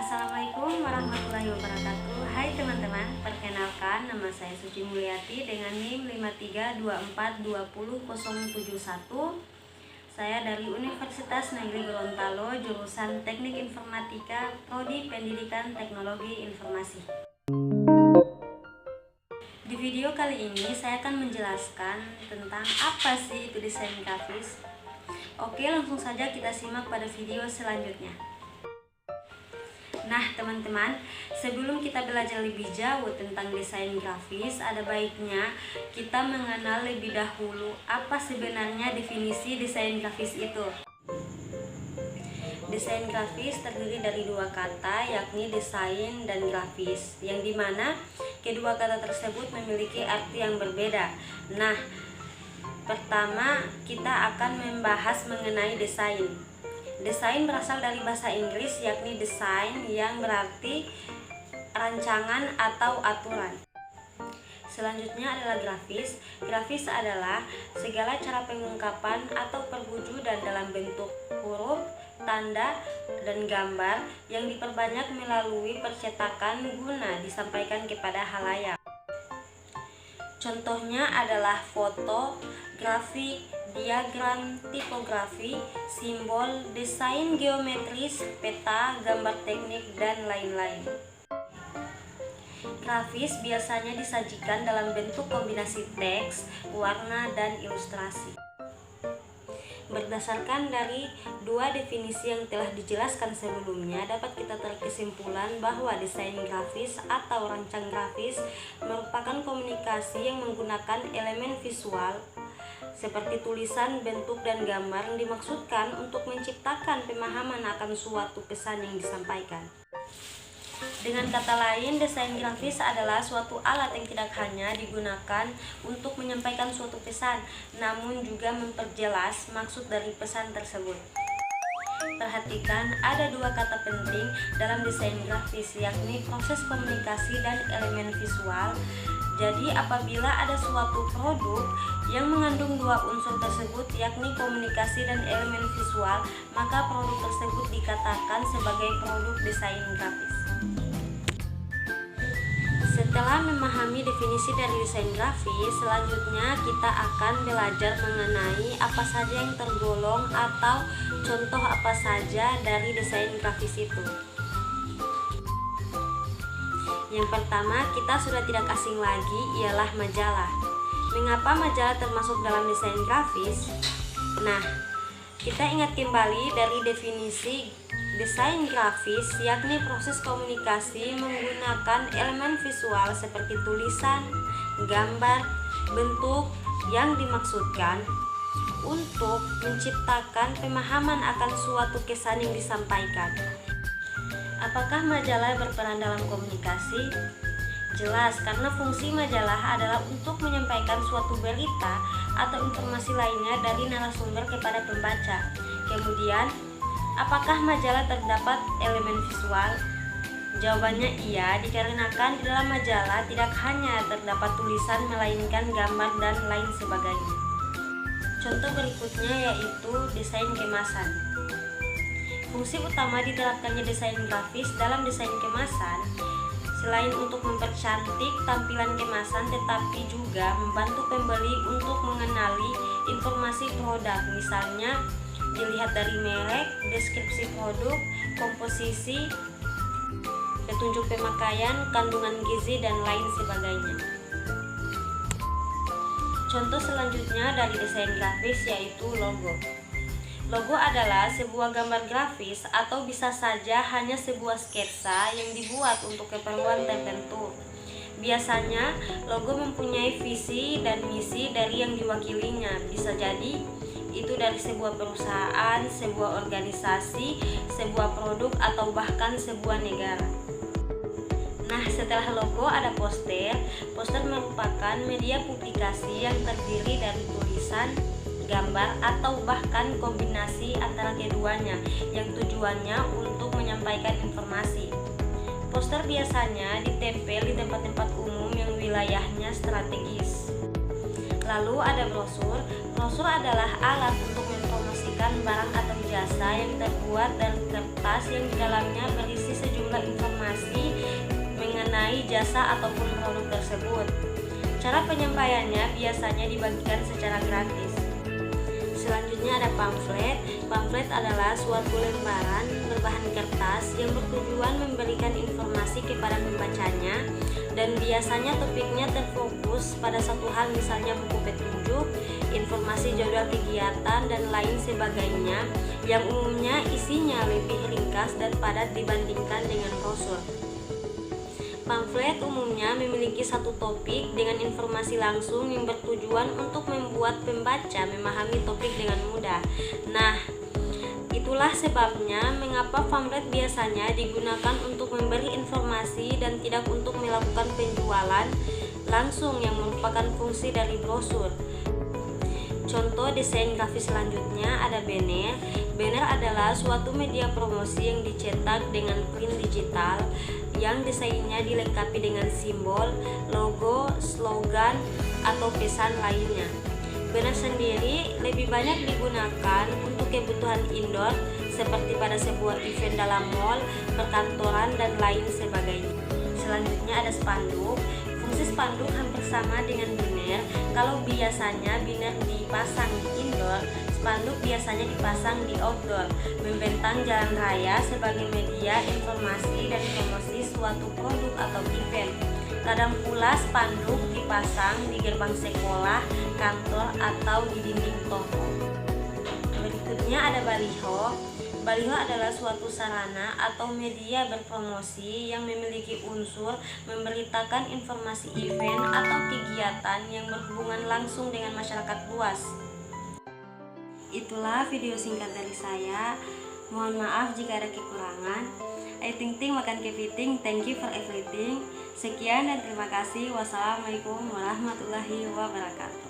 Assalamualaikum warahmatullahi wabarakatuh. Hai teman-teman, perkenalkan nama saya Suci Mulyati dengan NIM 5324200071. Saya dari Universitas Negeri Gorontalo, jurusan Teknik Informatika, Prodi Pendidikan Teknologi Informasi. Di video kali ini saya akan menjelaskan tentang apa sih itu desain grafis. Oke, langsung saja kita simak pada video selanjutnya. Nah teman-teman, sebelum kita belajar lebih jauh tentang desain grafis, ada baiknya kita mengenal lebih dahulu apa sebenarnya definisi desain grafis itu. Desain grafis terdiri dari dua kata, yakni desain dan grafis, yang dimana kedua kata tersebut memiliki arti yang berbeda. Nah, pertama kita akan membahas mengenai desain. Desain berasal dari bahasa Inggris, yakni design, yang berarti rancangan atau aturan. Selanjutnya adalah grafis. Grafis adalah segala cara pengungkapan atau perwujudan dalam bentuk huruf, tanda, dan gambar yang diperbanyak melalui percetakan guna disampaikan kepada halayak. Contohnya adalah foto, grafik, diagram, tipografi, simbol, desain geometris, peta, gambar teknik, dan lain-lain. Grafis biasanya disajikan dalam bentuk kombinasi teks, warna, dan ilustrasi. Berdasarkan dari dua definisi yang telah dijelaskan sebelumnya, dapat kita tarik kesimpulan bahwa desain grafis atau rancang grafis merupakan komunikasi yang menggunakan elemen visual seperti tulisan, bentuk, dan gambar yang dimaksudkan untuk menciptakan pemahaman akan suatu pesan yang disampaikan. Dengan kata lain, desain grafis adalah suatu alat yang tidak hanya digunakan untuk menyampaikan suatu pesan, namun juga memperjelas maksud dari pesan tersebut. Perhatikan, ada dua kata penting dalam desain grafis, yakni proses komunikasi dan elemen visual. Jadi apabila ada suatu produk yang mengandung dua unsur tersebut, yakni komunikasi dan elemen visual, maka produk tersebut dikatakan sebagai produk desain grafis. Setelah memahami definisi dari desain grafis, selanjutnya kita akan belajar mengenai apa saja yang tergolong atau contoh apa saja dari desain grafis itu. Yang pertama, kita sudah tidak asing lagi, ialah majalah. Mengapa majalah termasuk dalam desain grafis? Nah, kita ingat kembali dari definisi desain grafis, yakni proses komunikasi menggunakan elemen visual seperti tulisan, gambar, bentuk yang dimaksudkan untuk menciptakan pemahaman akan suatu kesan yang disampaikan. Apakah majalah berperan dalam komunikasi? Jelas, karena fungsi majalah adalah untuk menyampaikan suatu berita atau informasi lainnya dari narasumber kepada pembaca. Kemudian, apakah majalah terdapat elemen visual? Jawabannya iya, dikarenakan di dalam majalah tidak hanya terdapat tulisan melainkan gambar dan lain sebagainya. Contoh berikutnya yaitu desain kemasan. Fungsi utama diterapkannya desain grafis dalam desain kemasan selain untuk mempercantik tampilan kemasan, tetapi juga membantu pembeli untuk mengenali informasi produk, misalnya dilihat dari merek, deskripsi produk, komposisi, petunjuk pemakaian, kandungan gizi, dan lain sebagainya. Contoh selanjutnya dari desain grafis yaitu logo. Logo adalah sebuah gambar grafis atau bisa saja hanya sebuah sketsa yang dibuat untuk keperluan tertentu. Biasanya, logo mempunyai visi dan misi dari yang diwakilinya. Bisa jadi itu dari sebuah perusahaan, sebuah organisasi, sebuah produk, atau bahkan sebuah negara. Nah, setelah logo ada poster. Poster merupakan media publikasi yang terdiri dari tulisan, gambar, atau bahkan kombinasi antara keduanya yang tujuannya untuk menyampaikan informasi. Poster biasanya ditempel di tempat-tempat umum yang wilayahnya strategis. Lalu ada brosur. Brosur adalah alat untuk mempromosikan barang atau jasa yang terbuat dari kertas yang di dalamnya berisi sejumlah informasi mengenai jasa ataupun produk tersebut. Cara penyampaiannya biasanya dibagikan secara gratis. Selanjutnya ada pamflet. Pamflet adalah suatu lembaran berbahan kertas yang bertujuan memberikan informasi kepada pembacanya, dan biasanya topiknya terfokus pada satu hal, misalnya buku petunjuk, informasi jadwal kegiatan, dan lain sebagainya, yang umumnya isinya lebih ringkas dan padat dibandingkan dengan brosur. Pamflet umumnya memiliki satu topik dengan informasi langsung yang bertujuan untuk membuat pembaca memahami topik dengan mudah. Nah, itulah sebabnya mengapa pamflet biasanya digunakan untuk memberi informasi dan tidak untuk melakukan penjualan langsung yang merupakan fungsi dari brosur. Contoh desain grafis selanjutnya ada banner. Banner adalah suatu media promosi yang dicetak dengan print digital yang desainnya dilengkapi dengan simbol, logo, slogan, atau pesan lainnya. Banner sendiri lebih banyak digunakan untuk kebutuhan indoor seperti pada sebuah event dalam mall, perkantoran, dan lain sebagainya. Selanjutnya ada spanduk. Fungsi spanduk hampir sama dengan banner. Kalau biasanya banner dipasang di indoor, spanduk biasanya dipasang di outdoor, membentang jalan raya sebagai media informasi dan promosi suatu produk atau event. Kadang pula spanduk dipasang di gerbang sekolah, kantor, atau di dinding toko. Berikutnya ada baliho. Baliho adalah suatu sarana atau media berpromosi yang memiliki unsur memberitakan informasi event atau kegiatan yang berhubungan langsung dengan masyarakat luas. Itulah video singkat dari saya. Mohon maaf jika ada kekurangan. I think makan kepiting. Thank you for everything. Sekian dan terima kasih. Wassalamualaikum warahmatullahi wabarakatuh.